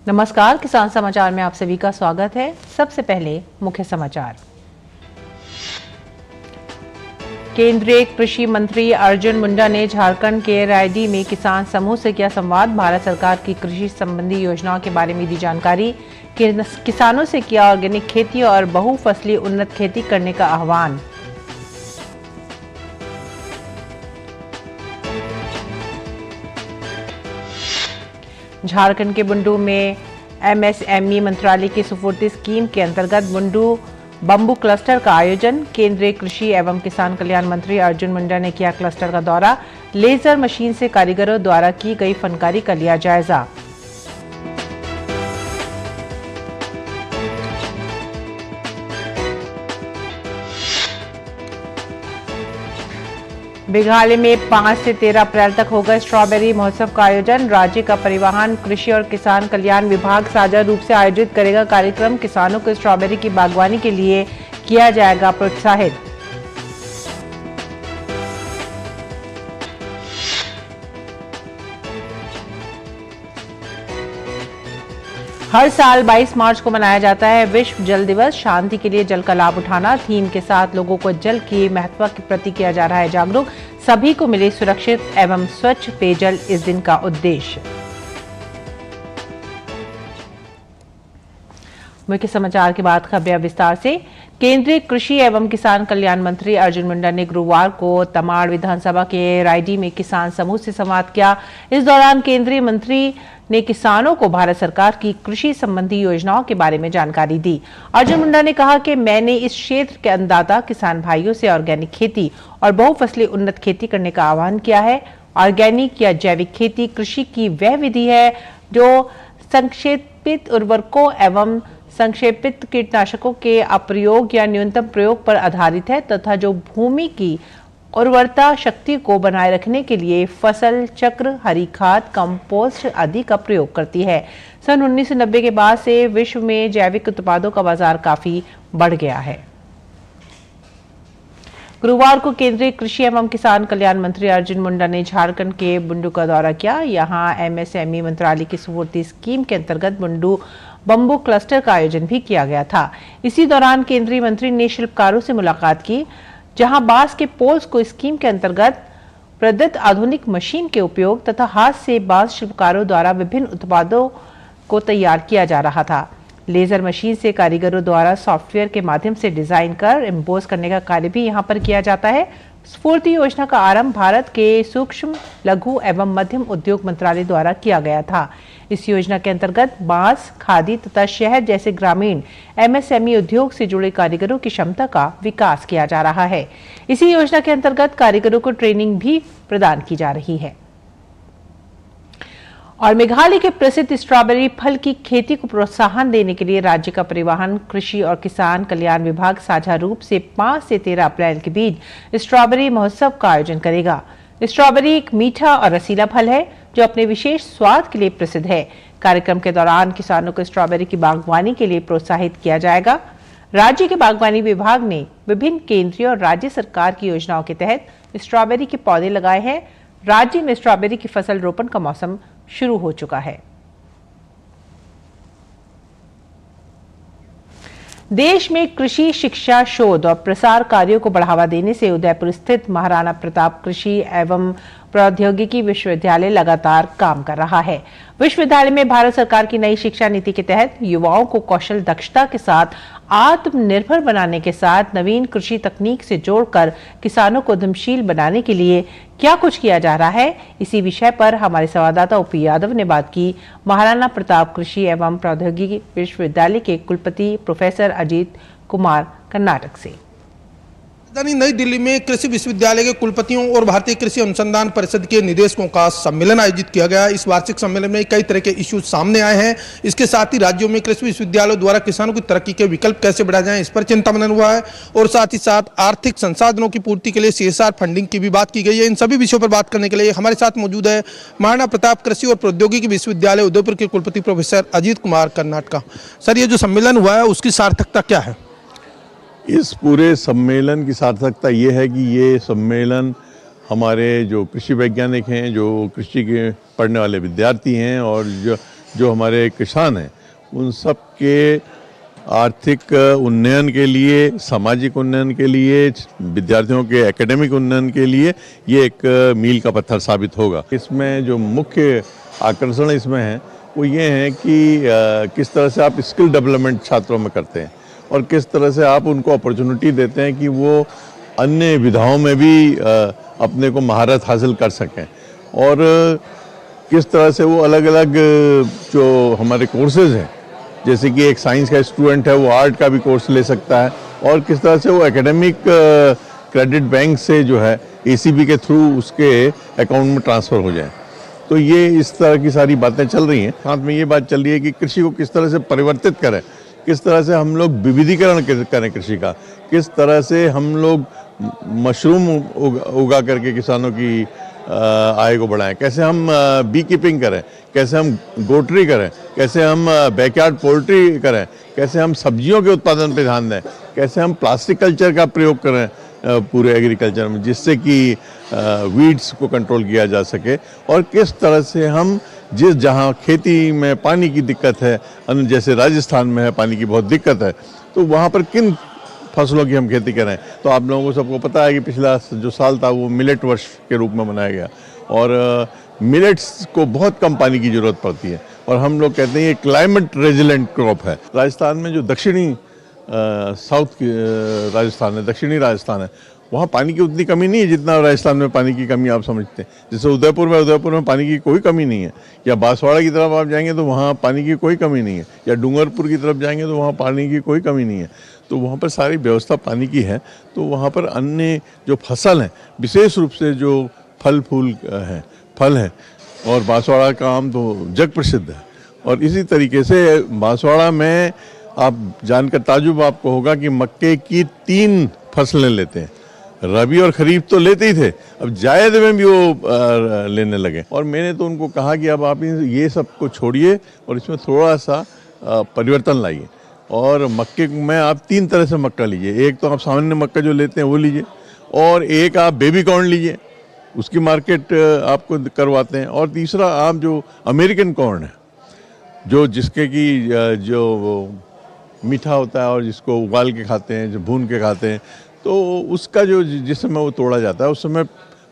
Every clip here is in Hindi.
नमस्कार, किसान समाचार में आप सभी का स्वागत है। सबसे पहले मुख्य समाचार। केंद्रीय कृषि मंत्री अर्जुन मुंडा ने झारखंड के रायडी में किसान समूह से किया संवाद। भारत सरकार की कृषि संबंधी योजनाओं के बारे में दी जानकारी। किसानों से किया ऑर्गेनिक खेती और बहुफसली उन्नत खेती करने का आह्वान। झारखंड के बुंडू में एमएसएमई मंत्रालय की सुपुर्दी स्कीम के अंतर्गत बुंडू बम्बू क्लस्टर का आयोजन। केंद्रीय कृषि एवं किसान कल्याण मंत्री अर्जुन मुंडा ने किया क्लस्टर का दौरा। लेजर मशीन से कारीगरों द्वारा की गई फनकारी का लिया जायजा। मेघालय में 5 से 13 अप्रैल तक होगा स्ट्रॉबेरी महोत्सव का आयोजन। राज्य का परिवहन, कृषि और किसान कल्याण विभाग साझा रूप से आयोजित करेगा कार्यक्रम। किसानों को स्ट्रॉबेरी की बागवानी के लिए किया जाएगा प्रोत्साहित। हर साल 22 मार्च को मनाया जाता है विश्व जल दिवस। शांति के लिए जल का लाभ उठाना थीम के साथ लोगों को जल की महत्व के प्रति किया जा रहा है जागरूक। सभी को मिले सुरक्षित एवं स्वच्छ पेयजल इस दिन का उद्देश्य। मुख्य समाचार के बाद खबरें विस्तार से। केंद्रीय कृषि एवं किसान कल्याण मंत्री अर्जुन मुंडा ने गुरुवार को तमाड़ विधानसभा के रायडी में किसान समूह से संवाद किया। इस दौरान केंद्रीय मंत्री ने किसानों को भारत सरकार की कृषि संबंधी योजनाओं के बारे में जानकारी दी। अर्जुन मुंडा ने कहा कि मैंने इस क्षेत्र के अन्नदाता किसान भाइयों से ऑर्गेनिक खेती और बहुफसली उन्नत खेती करने का आह्वान किया है। ऑर्गेनिक या जैविक खेती कृषि की वह विधि है जो संक्षेपित उर्वरकों एवं संक्षेपित कीटनाशकों के अप्रयोग या न्यूनतम प्रयोग पर आधारित है तथा जो भूमि की उर्वरता शक्ति को बनाए रखने के लिए फसल चक्र, हरी खाद, कंपोस्ट आदि का प्रयोग करती है। सन 1990 के बाद से विश्व में जैविक उत्पादों का बाजार काफी बढ़ गया है। गुरुवार को केंद्रीय कृषि एवं किसान कल्याण मंत्री अर्जुन मुंडा ने झारखंड के बुंडू का दौरा किया। यहां एमएसएमई मंत्रालय की सुपुर्दी स्कीम के अंतर्गत बुंडू बम्बू क्लस्टर का आयोजन भी किया गया था। इसी दौरान केंद्रीय मंत्री ने शिल्पकारों से मुलाकात की, जहां बांस के पोल्स को स्कीम के अंतर्गत प्रदत्त आधुनिक मशीन के उपयोग तथा हाथ से बांस शिल्पकारों द्वारा विभिन्न उत्पादों को तैयार किया जा रहा था। लेजर मशीन से कारीगरों द्वारा सॉफ्टवेयर के माध्यम से डिजाइन कर एम्बोस करने का कार्य भी यहां पर किया जाता है। स्फूर्ति योजना का आरंभ भारत के सूक्ष्म, लघु एवं मध्यम उद्योग मंत्रालय द्वारा किया गया था। इस योजना के अंतर्गत बांस, खादी तथा शहद जैसे ग्रामीण एमएसएमई उद्योग से जुड़े कारीगरों की क्षमता का विकास किया जा रहा है। इसी योजना के अंतर्गत कारीगरों को ट्रेनिंग भी प्रदान की जा रही है। और मेघालय के प्रसिद्ध स्ट्रॉबेरी फल की खेती को प्रोत्साहन देने के लिए राज्य का परिवहन, कृषि और किसान कल्याण विभाग साझा रूप से 5 से 13 अप्रैल के बीच स्ट्रॉबेरी महोत्सव का आयोजन करेगा। स्ट्रॉबेरी एक मीठा और रसीला फल है जो अपने विशेष स्वाद के लिए प्रसिद्ध है। कार्यक्रम के दौरान किसानों को स्ट्रॉबेरी की बागवानी के लिए प्रोत्साहित किया जाएगा। राज्य के बागवानी विभाग ने विभिन्न केंद्रीय और राज्य सरकार की योजनाओं के तहत स्ट्रॉबेरी के पौधे लगाए हैं। राज्य में स्ट्रॉबेरी की फसल रोपण का मौसम शुरू हो चुका है। देश में कृषि शिक्षा, शोध और प्रसार कार्यों को बढ़ावा देने से उदयपुर स्थित महाराणा प्रताप कृषि एवं प्रौद्योगिकी विश्वविद्यालय लगातार काम कर रहा है। विश्वविद्यालय में भारत सरकार की नई शिक्षा नीति के तहत युवाओं को कौशल दक्षता के साथ आत्मनिर्भर बनाने के साथ नवीन कृषि तकनीक से जोड़कर किसानों को उद्यमशील बनाने के लिए क्या कुछ किया जा रहा है, इसी विषय पर हमारे संवाददाता ओपी यादव ने बात की महाराणा प्रताप कृषि एवं प्रौद्योगिकी विश्वविद्यालय के कुलपति प्रोफेसर अजीत कुमार कर्नाटक से। राजधानी नई दिल्ली में कृषि विश्वविद्यालय के कुलपतियों और भारतीय कृषि अनुसंधान परिषद के निदेशकों का सम्मेलन आयोजित किया गया। इस वार्षिक सम्मेलन में कई तरह के इश्यूज सामने आए हैं। इसके साथ ही राज्यों में कृषि विश्वविद्यालयों द्वारा किसानों की तरक्की के विकल्प कैसे बढ़ाए जाएं, इस पर चिंता मनन हुआ है और साथ ही साथ आर्थिक संसाधनों की पूर्ति के लिए CSR फंडिंग की भी बात की गई है। इन सभी विषयों पर बात करने के लिए हमारे साथ मौजूद है महाराणा प्रताप कृषि और प्रौद्योगिकी विश्वविद्यालय उदयपुर के कुलपति प्रोफेसर अजीत कुमार कर्नाटक। सर, ये जो सम्मेलन हुआ है उसकी सार्थकता क्या है? इस पूरे सम्मेलन की सार्थकता ये है कि ये सम्मेलन हमारे जो कृषि वैज्ञानिक हैं, जो कृषि के पढ़ने वाले विद्यार्थी हैं और जो जो हमारे किसान हैं उन सब के आर्थिक उन्नयन के लिए, सामाजिक उन्नयन के लिए, विद्यार्थियों के एकेडमिक उन्नयन के लिए ये एक मील का पत्थर साबित होगा। इसमें जो मुख्य आकर्षण इसमें है वो ये है कि किस तरह से आप स्किल डेवलपमेंट छात्रों में करते हैं और किस तरह से आप उनको अपॉर्चुनिटी देते हैं कि वो अन्य विधाओं में भी अपने को महारत हासिल कर सकें और किस तरह से वो अलग अलग जो हमारे कोर्सेज हैं, जैसे कि एक साइंस का स्टूडेंट है वो आर्ट का भी कोर्स ले सकता है और किस तरह से वो एकेडमिक क्रेडिट बैंक से जो है ACB के थ्रू उसके अकाउंट में ट्रांसफ़र हो जाए। तो ये इस तरह की सारी बातें चल रही हैं। साथ में ये बात चल रही है कि कृषि को किस तरह से परिवर्तित करें, किस तरह से हम लोग विविधीकरण करें कृषि का, किस तरह से हम लोग मशरूम उगा करके किसानों की आय को बढ़ाएं, कैसे हम बी कीपिंग करें, कैसे हम गोटरी करें, कैसे हम बैकयार्ड पोल्ट्री करें, कैसे हम सब्जियों के उत्पादन पर ध्यान दें, कैसे हम प्लास्टिक कल्चर का प्रयोग करें पूरे एग्रीकल्चर में, जिससे कि वीड्स को कंट्रोल किया जा सके और किस तरह से हम जहाँ खेती में पानी की दिक्कत है, जैसे राजस्थान में है पानी की बहुत दिक्कत है, तो वहाँ पर किन फसलों की हम खेती करें। तो आप लोगों को सबको पता है कि पिछला जो साल था वो मिलेट वर्ष के रूप में मनाया गया और मिलेट्स को बहुत कम पानी की ज़रूरत पड़ती है और हम लोग कहते हैं ये क्लाइमेट रेजिलेंट क्रॉप है। राजस्थान में जो दक्षिणी साउथ की राजस्थान है, दक्षिणी राजस्थान है, वहाँ पानी की उतनी कमी नहीं है जितना राजस्थान में पानी की कमी आप समझते हैं। जैसे उदयपुर में पानी की कोई कमी नहीं है, या बांसवाड़ा की तरफ आप जाएंगे तो वहाँ पानी की कोई कमी नहीं है, या डूंगरपुर की तरफ जाएंगे तो वहाँ पानी की कोई कमी नहीं है। तो वहाँ पर सारी व्यवस्था पानी की है। तो वहाँ पर अन्य जो फसल हैं, विशेष रूप से जो फल हैं, और बांसवाड़ा का आम तो जग प्रसिद्ध है। और इसी तरीके से बांसवाड़ा में आप जानकर ताजुब आपको होगा कि मक्के की 3 फसलें लेते हैं। रबी और खरीफ तो लेते ही थे, अब जायद में भी वो लेने लगे। और मैंने तो उनको कहा कि अब आप ये सब को छोड़िए और इसमें थोड़ा सा परिवर्तन लाइए और मक्के में आप 3 तरह से मक्का लीजिए। एक तो आप सामान्य मक्का जो लेते हैं वो लीजिए, और एक आप बेबी कॉर्न लीजिए, उसकी मार्केट आपको करवाते हैं, और तीसरा आप जो अमेरिकन कॉर्न है, जो जिसके की जो मीठा होता है और जिसको उबाल के खाते हैं, जो भून के खाते हैं, तो उसका जो जिस समय वो तोड़ा जाता है उस समय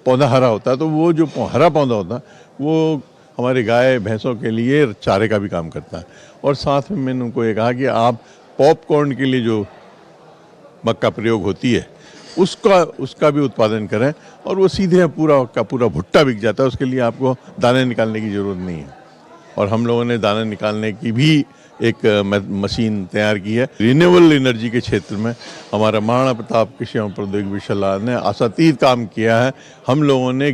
पौधा हरा होता है। तो वो जो हरा पौधा होता है वो हमारे गाय भैंसों के लिए चारे का भी काम करता है। और साथ में मैंने उनको ये कहा कि आप पॉपकॉर्न के लिए जो मक्का प्रयोग होती है उसका भी उत्पादन करें, और वो सीधे पूरा का पूरा भुट्टा बिक जाता है। उसके लिए आपको दाने निकालने की ज़रूरत नहीं है। और हम लोगों ने दाने निकालने की भी एक मशीन तैयार की है। रिन्यूएबल एनर्जी के क्षेत्र में हमारा महाराणा प्रताप कृषि एवं प्रौद्योगिकी विश्वविद्यालय ने आशातीत काम किया है। हम लोगों ने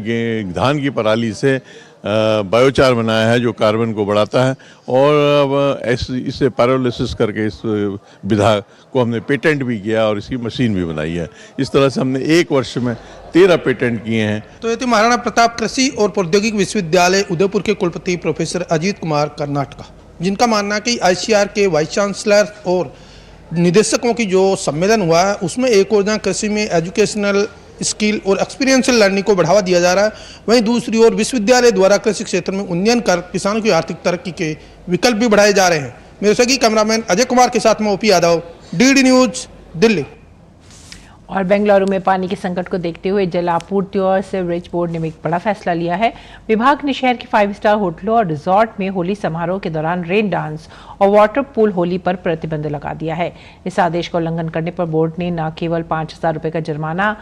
धान की पराली से बायोचार बनाया है जो कार्बन को बढ़ाता है, और अब इसे पायरोलिसिस करके इस विधा को हमने पेटेंट भी किया और इसकी मशीन भी बनाई है। इस तरह से हमने 1 वर्ष में 13 पेटेंट किए हैं। तो ये थे महाराणा प्रताप कृषि और प्रौद्योगिकी विश्वविद्यालय उदयपुर के कुलपति प्रोफेसर अजीत कुमार कर्नाटका, जिनका मानना है कि ICAR के वाइस चांसलर और निदेशकों की जो सम्मेलन हुआ है उसमें एक और जहाँ कृषि में एजुकेशनल स्किल और एक्सपीरियंशियल लर्निंग को बढ़ावा दिया जा रहा है, वहीं दूसरी ओर विश्वविद्यालय द्वारा कृषि क्षेत्र में उन्नयन कर किसानों की आर्थिक तरक्की के विकल्प भी बढ़ाए जा रहे हैं। मेरे सगी कैमरामैन अजय कुमार के साथ में OP Yadav, DD news, Delhi. और बेंगलुरु में पानी के संकट को देखते हुए जल आपूर्ति और सीवरेज बोर्ड ने एक बड़ा फैसला लिया है। विभाग ने शहर के 5 स्टार होटलों और रिजॉर्ट में होली समारोह के दौरान रेन डांस और वाटर पूल होली पर प्रतिबंध लगा दिया है। इस आदेश का उल्लंघन करने पर बोर्ड ने न केवल 5,000 रुपये का जुर्माना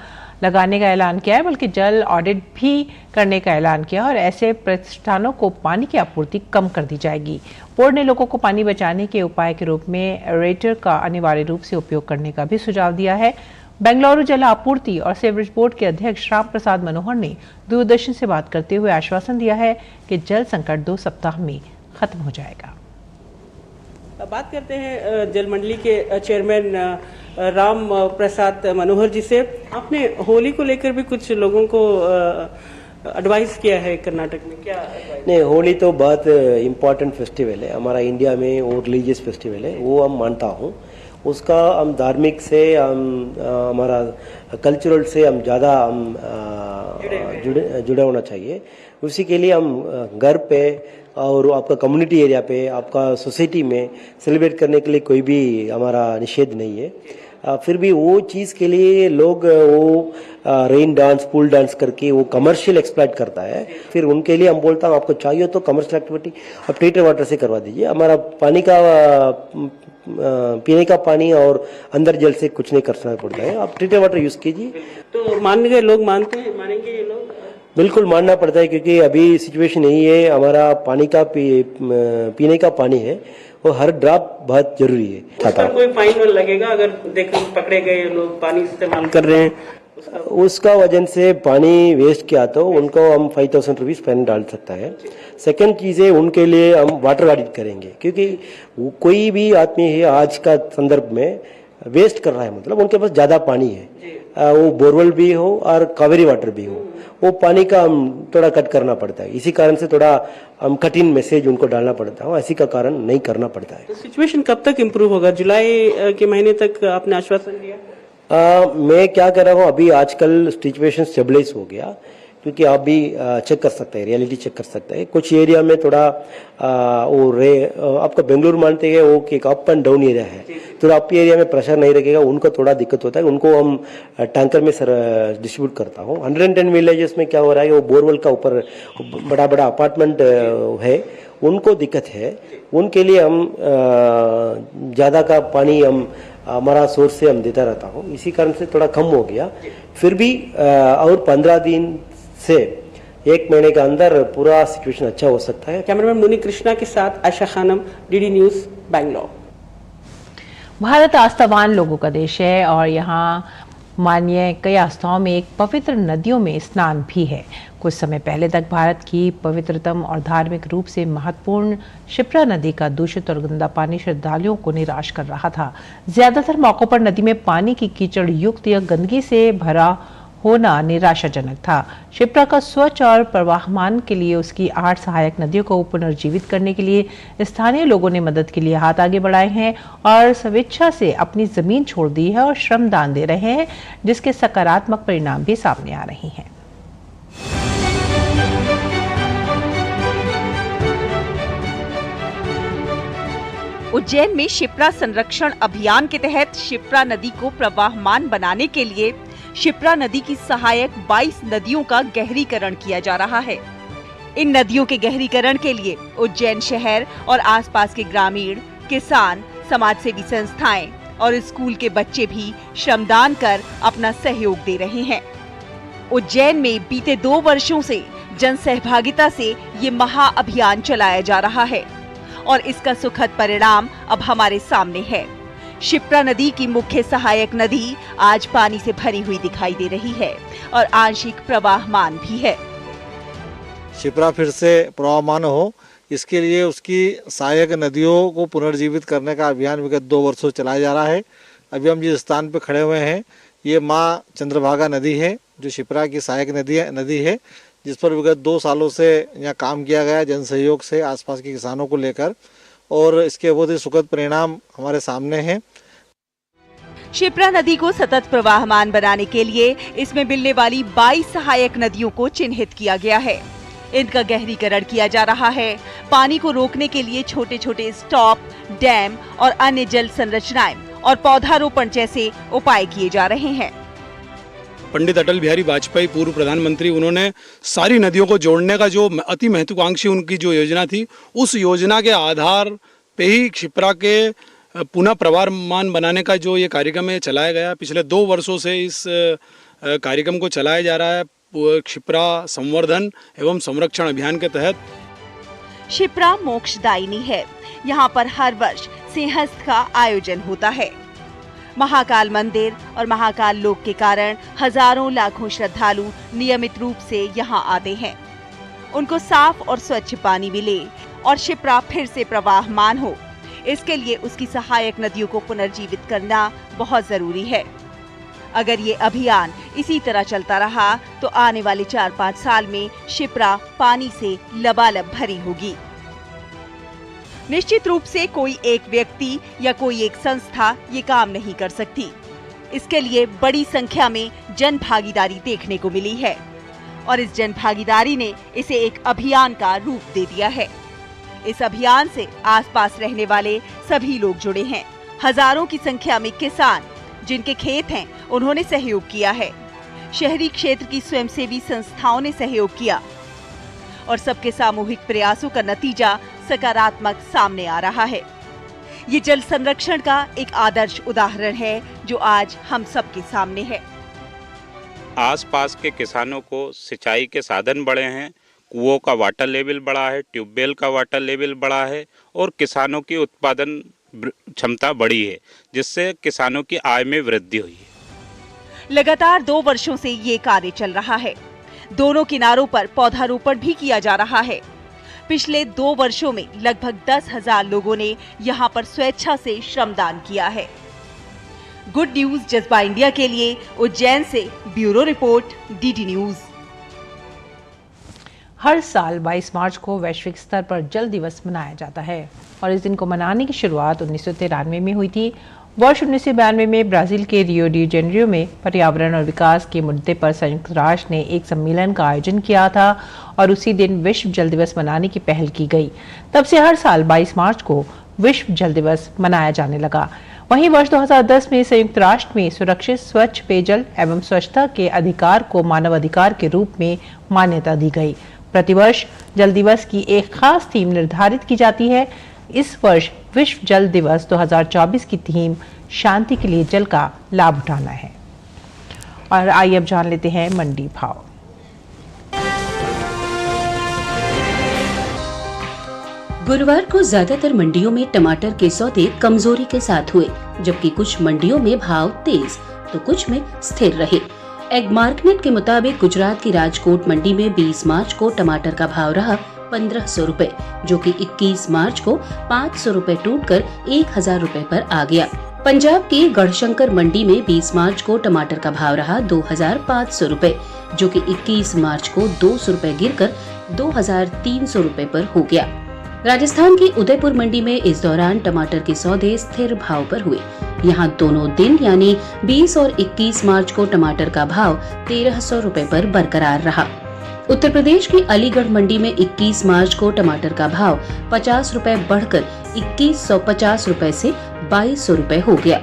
लगाने का ऐलान किया है, बल्कि जल ऑडिट भी करने का ऐलान किया और ऐसे प्रतिष्ठानों को पानी की आपूर्ति कम कर दी जाएगी। बोर्ड ने लोगों को पानी बचाने के उपाय के रूप में एरेटर का अनिवार्य रूप से उपयोग करने का भी सुझाव दिया है। बेंगलुरु जल आपूर्ति और सीवरेज बोर्ड के अध्यक्ष राम प्रसाद मनोहर ने दूरदर्शन से बात करते हुए आश्वासन दिया है कि जल संकट 2 सप्ताह में खत्म हो जाएगा। बात करते हैं जल मंडली के चेयरमैन राम प्रसाद मनोहर जी से। आपने होली को लेकर भी कुछ लोगों को एडवाइस किया है कर्नाटक में, क्या एडवाइस? नहीं, होली तो बहुत इम्पोर्टेंट फेस्टिवल है हमारा इंडिया में, वो रिलीजियस फेस्टिवल है, वो हम मानता हूँ। उसका हम धार्मिक से हम हमारा कल्चरल से हम ज़्यादा हम जुड़े होना चाहिए। उसी के लिए हम घर पे और आपका कम्युनिटी एरिया पे, आपका सोसाइटी में सेलिब्रेट करने के लिए कोई भी हमारा निषेध नहीं है। फिर भी वो चीज़ के लिए लोग वो रेन डांस, पूल डांस करके वो कमर्शियल एक्सप्लॉइट करता है। फिर उनके लिए हम बोलता हूँ आपको चाहिए तो कमर्शियल एक्टिविटी आप ट्रीटेड वाटर से करवा दीजिए। हमारा पानी का पीने का पानी और अंदर जल से कुछ नहीं करना पड़ता है, आप ट्रीटेड वाटर यूज कीजिए। तो मानेंगे लोग, मानेंगे ये लोग? बिल्कुल मानना पड़ता है, क्योंकि अभी सिचुएशन यही है। हमारा पानी का पीने का पानी है, वो हर ड्रॉप बहुत जरूरी है। उस पर कोई फाइन लगेगा अगर पकड़े गए लोग पानी इस्तेमाल कर रहे हैं? उसका वजन से पानी वेस्ट किया तो उनको हम 5000 रुपीज फाइन डाल सकता है। सेकंड चीज़ है, उनके लिए हम वाटर ऑडिट करेंगे, क्योंकि कोई भी आदमी है आज का संदर्भ में वेस्ट कर रहा है, मतलब उनके पास ज़्यादा पानी है, वो बोरवेल भी हो और कावेरी वाटर भी हो, वो पानी का हम थोड़ा कट करना पड़ता है। इसी कारण से थोड़ा हम कठिन मैसेज उनको डालना पड़ता है, ऐसी का कारण नहीं करना पड़ता है। तो सिचुएशन कब तक इम्प्रूव होगा? जुलाई के महीने तक आपने आश्वासन दिया। मैं क्या कर रहा हूँ, अभी आजकल सिचुएशन स्टेबलाइज हो गया, क्योंकि आप भी चेक कर सकते हैं, रियलिटी चेक कर सकते हैं। कुछ एरिया में थोड़ा आपका बेंगलुरु मानते हैं वो एक अप एंड डाउन एरिया है, तो अप एरिया में प्रेशर नहीं रहेगा, उनको थोड़ा दिक्कत होता है, उनको हम टैंकर में डिस्ट्रीब्यूट करता हूँ। 110 विलेजेस में क्या हो रहा है, वो बोरवेल का ऊपर बड़ा बड़ा अपार्टमेंट है, उनको दिक्कत है, उनके लिए हम ज़्यादा का पानी हम हमारा सोर्स से हम देता रहता हूँ, इसी कारण से थोड़ा कम हो गया। फिर भी और 15 दिन से 1 महीने के अंदर पूरा सिचुएशन अच्छा हो सकता है। कैमरामैन मुनी कृष्णा के साथ आयशा खानम, डीडी न्यूज़, बैंगलोर। भारत आस्थावान लोगों का देश है और यहाँ मानिए कई आस्थाओं में एक पवित्र नदियों में स्नान भी है। कुछ समय पहले तक भारत की पवित्रतम और धार्मिक रूप से महत्वपूर्ण शिप्रा नदी का दूषित और गंदा पानी श्रद्धालुओं को निराश कर रहा था। ज्यादातर मौकों पर नदी में पानी की कीचड़ युक्त या गंदगी से भरा होना निराशाजनक था। शिप्रा का स्वच्छ और प्रवाहमान के लिए उसकी 8 सहायक नदियों को पुनर्जीवित करने के लिए स्थानीय लोगों ने मदद के लिए हाथ आगे बढ़ाए हैं और स्वेच्छा से अपनी जमीन छोड़ दी है और श्रमदान दे रहे हैं, जिसके सकारात्मक परिणाम भी सामने आ रहे हैं। उज्जैन में शिप्रा संरक्षण अभियान के तहत शिप्रा नदी को प्रवाहमान बनाने के लिए शिप्रा नदी की सहायक 22 नदियों का गहरीकरण किया जा रहा है। इन नदियों के गहरीकरण के लिए उज्जैन शहर और आसपास के ग्रामीण, किसान, समाजसेवी संस्थाएं और स्कूल के बच्चे भी श्रमदान कर अपना सहयोग दे रहे हैं। उज्जैन में बीते 2 वर्षों से जन सहभागिता से ये महा अभियान चलाया जा रहा है और इसका सुखद परिणाम अब हमारे सामने है। शिप्रा नदी की मुख्य सहायक नदी आज पानी से भरी हुई दिखाई दे रही है और आंशिक प्रवाहमान भी है। शिप्रा फिर से प्रवाहमान हो, इसके लिए उसकी सहायक नदियों को पुनर्जीवित करने का अभियान विगत 2 वर्षों चलाया जा रहा है। अभी हम जिस स्थान पर खड़े हुए हैं, ये माँ चंद्रभागा नदी है, जो शिप्रा की सहायक नदी है, जिस पर विगत 2 सालों से यहाँ काम किया गया जन सहयोग से आसपास के किसानों को लेकर, और इसके बहुत ही सुखद परिणाम हमारे सामने हैं। शिप्रा नदी को सतत प्रवाहमान बनाने के लिए इसमें मिलने वाली 22 सहायक नदियों को चिन्हित किया गया है। इनका गहरीकरण किया जा रहा है। पानी को रोकने के लिए छोटे छोटे स्टॉप, डैम और अन्य जल संरचनाएं और पौधारोपण जैसे उपाय किए जा रहे हैं। पंडित अटल बिहारी वाजपेयी पूर्व प्रधानमंत्री, उन्होंने सारी नदियों को जोड़ने का जो अति महत्वाकांक्षी उनकी जो योजना थी, उस योजना के आधार पे ही शिप्रा के पुनः प्रवाहमान बनाने का जो ये कार्यक्रम है चलाया गया। पिछले 2 वर्षों से इस कार्यक्रम को चलाया जा रहा है शिप्रा संवर्धन एवं संरक्षण अभियान के तहत। शिप्रा मोक्षदायिनी है। यहाँ पर हर वर्ष सिंहस्थ का आयोजन होता है। महाकाल मंदिर और महाकाल लोक के कारण हजारों लाखों श्रद्धालु नियमित रूप से यहाँ आते हैं। उनको साफ और स्वच्छ पानी मिले और शिप्रा फिर से प्रवाहमान हो, इसके लिए उसकी सहायक नदियों को पुनर्जीवित करना बहुत जरूरी है। अगर ये अभियान इसी तरह चलता रहा तो आने वाले 4-5 साल में शिप्रा पानी से लबालब भरी होगी। निश्चित रूप से कोई एक व्यक्ति या कोई एक संस्था ये काम नहीं कर सकती। इसके लिए बड़ी संख्या में जन भागीदारी देखने को मिली है और इस जनभागीदारी ने इसे एक अभियान का रूप दे दिया है। इस अभियान से आसपास रहने वाले सभी लोग जुड़े हैं। हजारों की संख्या में किसान जिनके खेत हैं, उन्होंने सहयोग किया है। शहरी क्षेत्र की स्वयंसेवी संस्थाओं ने सहयोग किया और सबके सामूहिक प्रयासों का नतीजा सकारात्मक सामने आ रहा है। ये जल संरक्षण का एक आदर्श उदाहरण है जो आज हम सबके सामने है। आसपास के किसानों को सिंचाई के साधन बढ़े हैं, कुओं का वाटर लेवल बढ़ा है, ट्यूबवेल का वाटर लेवल बढ़ा है और किसानों की उत्पादन क्षमता बढ़ी है, जिससे किसानों की आय में वृद्धि हुई है। लगातार 2 वर्षों से ये कार्य चल रहा है। दोनों किनारों पर पौधारोपण भी किया जा रहा है। पिछले 2 वर्षों में लगभग 10,000 लोगों ने यहाँ पर स्वेच्छा से श्रमदान किया है। गुड न्यूज जज्बा इंडिया के लिए उज्जैन से ब्यूरो रिपोर्ट, डीडी न्यूज। हर साल 22 मार्च को वैश्विक स्तर पर जल दिवस मनाया जाता है और इस दिन को मनाने की शुरुआत 1993 में हुई थी। वर्ष 1992 में ब्राजील के रियो डी जेनेरियो में पर्यावरण और विकास के मुद्दे पर संयुक्त राष्ट्र ने एक सम्मेलन का आयोजन किया था और उसी दिन विश्व जल दिवस मनाने की पहल की गई। तब से हर साल 22 मार्च को विश्व जल दिवस मनाया जाने लगा। वहीं वर्ष 2010 में संयुक्त राष्ट्र में सुरक्षित स्वच्छ पेयजल एवं स्वच्छता के अधिकार को मानव अधिकार के रूप में मान्यता दी गई। प्रतिवर्ष जल दिवस की एक खास थीम निर्धारित की जाती है। इस वर्ष विश्व जल दिवस 2024 की थीम शांति के लिए जल का लाभ उठाना है। और आइए अब जान लेते हैं मंडी भाव। गुरुवार को ज्यादातर मंडियों में टमाटर के सौदे कमजोरी के साथ हुए, जबकि कुछ मंडियों में भाव तेज तो कुछ में स्थिर रहे। एग मार्केट के मुताबिक गुजरात की राजकोट मंडी में 20 मार्च को टमाटर का भाव रहा 1500 रुपए, जो कि 21 मार्च को 500 रुपए टूटकर 1000 रुपए पर आ गया। पंजाब की गढ़शंकर मंडी में 20 मार्च को टमाटर का भाव रहा 2500 रुपए, जो कि 21 मार्च को 200 रुपए गिरकर 2300 रुपए पर हो गया। राजस्थान की उदयपुर मंडी में इस दौरान टमाटर के सौदे स्थिर भाव पर हुए। यहाँ दोनों दिन यानी 20 और 21 मार्च को टमाटर का भाव 1300 रुपए पर बरकरार रहा। उत्तर प्रदेश की अलीगढ़ मंडी में 21 मार्च को टमाटर का भाव 50 रुपए बढ़कर 2150 रुपए से 2200 रुपए हो गया।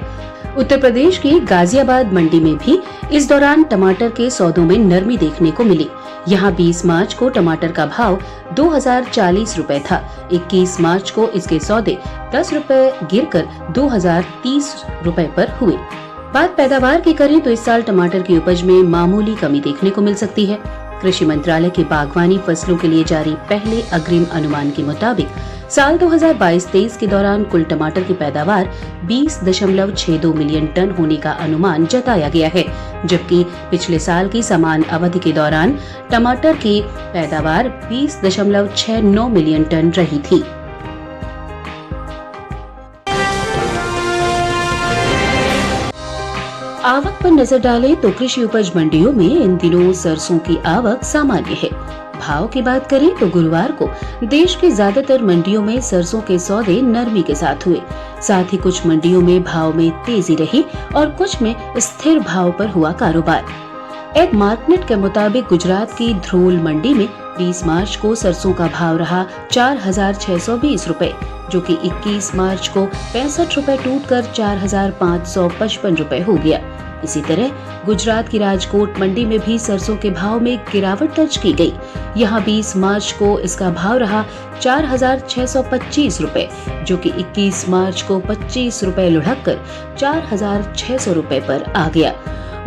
उत्तर प्रदेश की गाजियाबाद मंडी में भी इस दौरान टमाटर के सौदों में नरमी देखने को मिली। यहाँ 20 मार्च को टमाटर का भाव 2040 रुपए था। 21 मार्च को इसके सौदे 10 रुपए गिरकर 2030 रुपए पर हुए। बात पैदावार की करें तो इस साल टमाटर की उपज में मामूली कमी देखने को मिल सकती है। कृषि मंत्रालय के बागवानी फसलों के लिए जारी पहले अग्रिम अनुमान के मुताबिक साल 2022-23 के दौरान कुल टमाटर की पैदावार 20.62 मिलियन टन होने का अनुमान जताया गया है, जबकि पिछले साल की समान अवधि के दौरान टमाटर की पैदावार 20.69 मिलियन टन रही थी। आवक पर नजर डालें तो कृषि उपज मंडियों में इन दिनों सरसों की आवक सामान्य है। भाव की बात करें तो गुरुवार को देश के ज्यादातर मंडियों में सरसों के सौदे नरमी के साथ हुए। साथ ही कुछ मंडियों में भाव में तेजी रही और कुछ में स्थिर भाव पर हुआ कारोबार। एग मार्केट के मुताबिक गुजरात की ध्रोल मंडी में 20 मार्च को सरसों का भाव रहा 4620 रुपए, जो कि 21 मार्च को 65 रुपए टूटकर 4555 रुपए हो गया। इसी तरह गुजरात की राजकोट मंडी में भी सरसों के भाव में गिरावट दर्ज की गई। यहाँ 20 मार्च को इसका भाव रहा 4625 रुपए, जो कि 21 मार्च को 25 रुपए लुढ़ककर 4600 रुपए पर आ गया।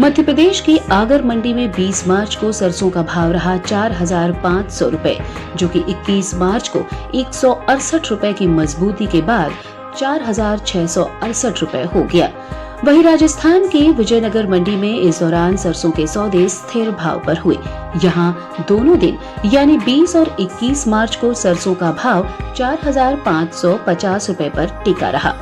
मध्य प्रदेश की आगर मंडी में 20 मार्च को सरसों का भाव रहा 4500 रुपए, जो कि 21 मार्च को 168 रुपए की मजबूती के बाद 4668 रुपए हो गया। वहीं राजस्थान की विजयनगर मंडी में इस दौरान सरसों के सौदे स्थिर भाव पर हुए। यहाँ दोनों दिन यानी 20 और 21 मार्च को सरसों का भाव 4550 रुपए पर टिका रहा।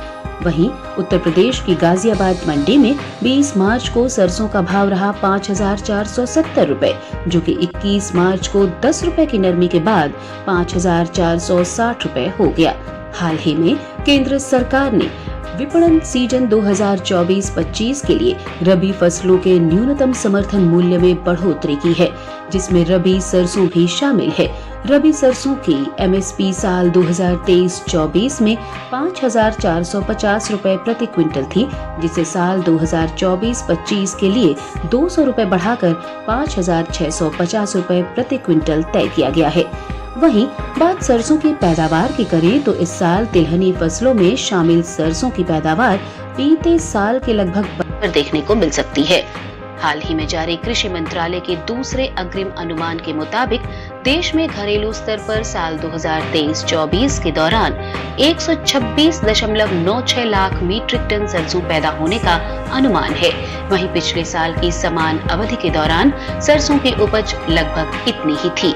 वहीं उत्तर प्रदेश की गाजियाबाद मंडी में 20 मार्च को सरसों का भाव रहा 5470 रुपए, जो कि 21 मार्च को 10 रुपए की नरमी के बाद 5460 रुपए हो गया। हाल ही में केंद्र सरकार ने विपणन सीजन 2024-25 के लिए रबी फसलों के न्यूनतम समर्थन मूल्य में बढ़ोतरी की है, जिसमें रबी सरसों भी शामिल है। रबी सरसों की MSP साल 2023-24 में 5,450 रुपए प्रति क्विंटल थी, जिसे साल 2024-25 के लिए 200 रुपए बढ़ाकर 5,650 रुपए प्रति क्विंटल तय किया गया है। वहीं बात सरसों की पैदावार की करें तो इस साल तिलहनी फसलों में शामिल सरसों की पैदावार बीते साल के लगभग बराबर देखने को मिल सकती है। हाल ही में जारी कृषि मंत्रालय के दूसरे अग्रिम अनुमान के मुताबिक देश में घरेलू स्तर पर साल 2023-24 के दौरान 126.96 लाख मीट्रिक टन सरसों पैदा होने का अनुमान है। वहीं पिछले साल की समान अवधि के दौरान सरसों की उपज लगभग इतनी ही थी।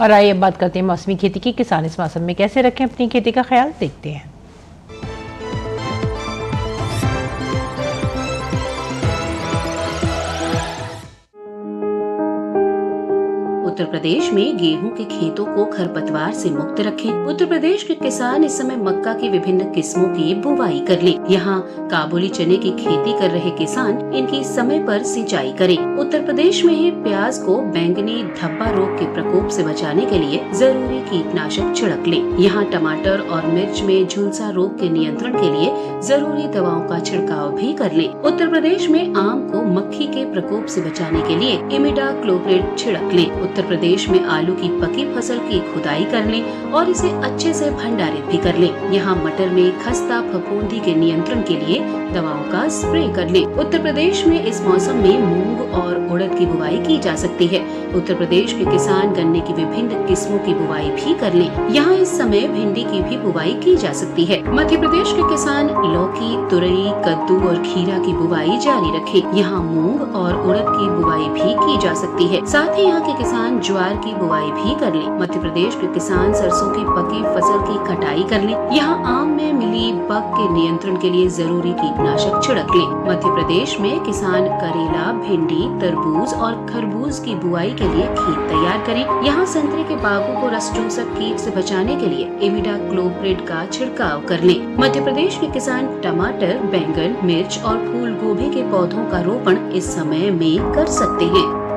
और आइए अब बात करते हैं मौसमी खेती की। किसान इस मौसम में कैसे रखें अपनी खेती का ख्याल, देखते हैं। उत्तर प्रदेश में गेहूं के खेतों को खरपतवार से मुक्त रखें। उत्तर प्रदेश के किसान इस समय मक्का की विभिन्न किस्मों की बुवाई कर ले। यहाँ काबुली चने की खेती कर रहे किसान इनकी समय पर सिंचाई करें। उत्तर प्रदेश में ही प्याज को बैंगनी धब्बा रोग के प्रकोप से बचाने के लिए जरूरी कीटनाशक छिड़क लें। यहाँ टमाटर और मिर्च में झुलसा रोग के नियंत्रण के लिए जरूरी दवाओं का छिड़काव भी कर लें। उत्तर प्रदेश में आम को मक्खी के प्रकोप से बचाने के लिए इमिडाक्लोप्रिड छिड़क लें। उत्तर प्रदेश में आलू की पकी फसल की खुदाई कर लें और इसे अच्छे से भंडारित भी कर लें। यहाँ मटर में खस्ता फफूंदी के नियंत्रण के लिए दवाओं का स्प्रे कर लें। उत्तर प्रदेश में इस मौसम में मूंग और उड़द की बुवाई की जा सकती है। उत्तर प्रदेश के किसान गन्ने की विभिन्न किस्मों की बुवाई भी कर लें। यहाँ इस समय भिंडी की भी बुवाई की जा सकती है। मध्य प्रदेश के किसान लौकी, तुरई, कद्दू और खीरा की बुवाई जारी रखें। यहाँ मूंग और उड़द की बुवाई भी की जा सकती है। साथ ही यहाँ के किसान ज्वार की बुवाई भी कर लें। मध्य प्रदेश के किसान सरसों की पकी फसल की कटाई कर लें। यहाँ आम में मिली बग के नियंत्रण के लिए जरूरी कीटनाशक छिड़क लें। मध्य प्रदेश में किसान करेला, भिंडी, तरबूज और खरबूज की बुआई के लिए खेत तैयार करें। यहाँ संतरे के बागों को रस चूसक कीट से बचाने के लिए इमिडाक्लोप्रिड का छिड़काव कर लें। मध्य प्रदेश के किसान टमाटर, बैंगन, मिर्च और फूल गोभी के पौधों का रोपण इस समय में कर सकते हैं।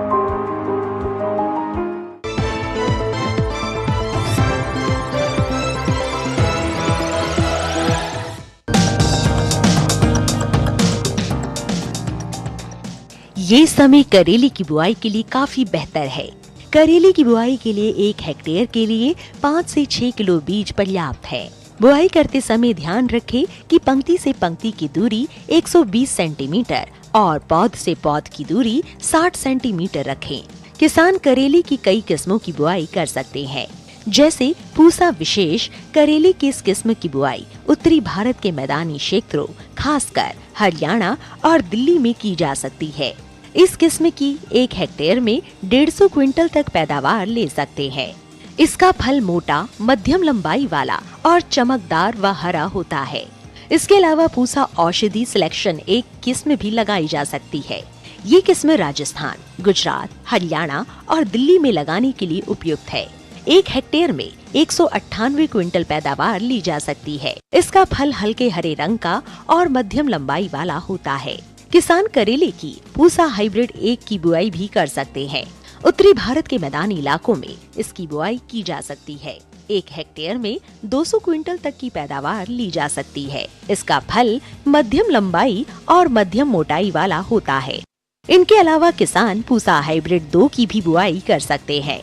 ये समय करेले की बुआई के लिए काफी बेहतर है। करेले की बुआई के लिए 1 हेक्टेयर के लिए 5 से 6 किलो बीज पर्याप्त है। बुआई करते समय ध्यान रखें कि पंक्ति से पंक्ति की दूरी 120 सेंटीमीटर और पौध से पौध की दूरी 60 सेंटीमीटर रखें। किसान करेले की कई किस्मों की बुआई कर सकते हैं, जैसे पूसा विशेष करेले की इस किस्म की बुआई उत्तरी भारत के मैदानी क्षेत्रों, खासकर हरियाणा और दिल्ली में की जा सकती है। इस किस्म की 1 हेक्टेयर में 150 क्विंटल तक पैदावार ले सकते हैं। इसका फल मोटा, मध्यम लंबाई वाला और चमकदार व हरा होता है। इसके अलावा पूसा औषधि सिलेक्शन 1 किस्म भी लगाई जा सकती है। ये किस्म राजस्थान, गुजरात, हरियाणा और दिल्ली में लगाने के लिए उपयुक्त है। 1 हेक्टेयर में 198 क्विंटल पैदावार ली जा सकती है। इसका फल हल्के हरे रंग का और मध्यम लंबाई वाला होता है। किसान करेले की पूसा हाइब्रिड 1 की बुआई भी कर सकते हैं। उत्तरी भारत के मैदानी इलाकों में इसकी बुआई की जा सकती है। 1 हेक्टेयर में 200 क्विंटल तक की पैदावार ली जा सकती है। इसका फल मध्यम लंबाई और मध्यम मोटाई वाला होता है। इनके अलावा किसान पूसा हाइब्रिड 2 की भी बुआई कर सकते हैं।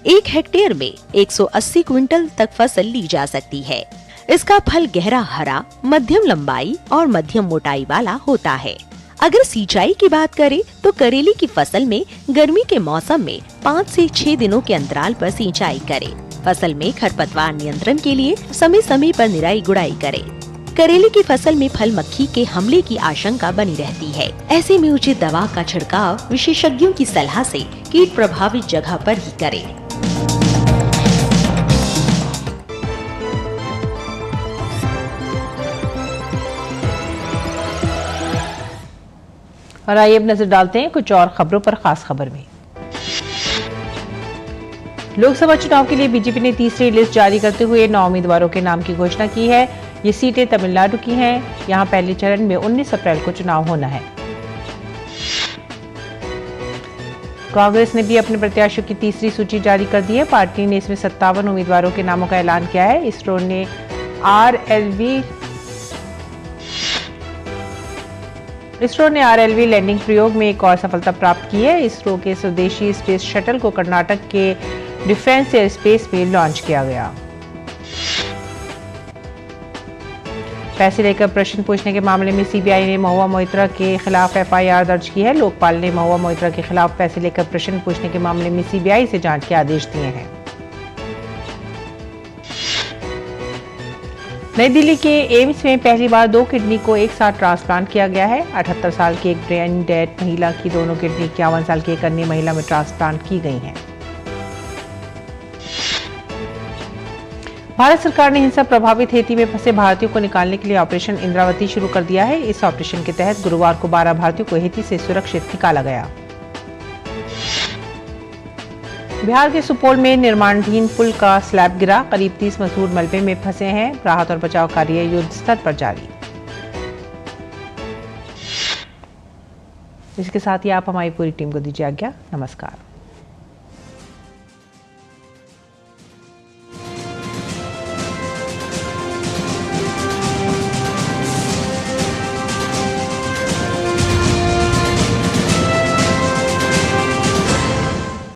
1 हेक्टेयर में 180 क्विंटल तक फसल ली जा सकती है। इसका फल गहरा हरा, मध्यम लंबाई और मध्यम मोटाई वाला होता है। अगर सिंचाई की बात करें तो करेले की फसल में गर्मी के मौसम में 5 से 6 दिनों के अंतराल पर सिंचाई करें। फसल में खरपतवार नियंत्रण के लिए समय समय पर निराई गुड़ाई करें। करेले की फसल में फल मक्खी के हमले की आशंका बनी रहती है। ऐसे में उचित दवा का छिड़काव विशेषज्ञों की सलाह से कीट प्रभावित जगह पर ही करें। और आइए अब नजर डालते हैं कुछ और खबरों पर। खास खबर में लोकसभा चुनाव के लिए बीजेपी ने तीसरी लिस्ट जारी करते हुए 9 उम्मीदवारों के नाम की घोषणा की है। ये सीटें तमिलनाडु की हैं। यहां पहले चरण में 19 अप्रैल को चुनाव होना है। कांग्रेस ने भी अपने प्रत्याशियों की तीसरी सूची जारी कर दी है। पार्टी ने इसमें 57 उम्मीदवारों के नामों का ऐलान किया है। इसरो ने आरएलवी लैंडिंग प्रयोग में एक और सफलता प्राप्त की है। इसरो के स्वदेशी स्पेस शटल को कर्नाटक के डिफेंस एयर स्पेस में लॉन्च किया गया। पैसे लेकर प्रश्न पूछने के मामले में सीबीआई ने महुआ मोइत्रा के खिलाफ एफआईआर दर्ज की है। लोकपाल ने महुआ मोइत्रा के खिलाफ पैसे लेकर प्रश्न पूछने के मामले में सीबीआई से जांच के आदेश दिए हैं। नई दिल्ली के एम्स में पहली बार 2 किडनी को एक साथ ट्रांसप्लांट किया गया है। 78 साल की एक ब्रेन डेड महिला की दोनों किडनी 51 साल की एक अन्य महिला में ट्रांसप्लांट की गई हैं। भारत सरकार ने हिंसा प्रभावित हैती में फंसे भारतीयों को निकालने के लिए ऑपरेशन इंद्रावती शुरू कर दिया है। इस ऑपरेशन के तहत गुरुवार को 12 भारतीयों को हैती से सुरक्षित निकाला गया। बिहार के सुपौल में निर्माणाधीन पुल का स्लैब गिरा। करीब 30 मजदूर मलबे में फंसे हैं। राहत और बचाव कार्य युद्ध स्तर पर जारी। इसके साथ ही आप हमारी पूरी टीम को दीजिए आज्ञा। नमस्कार।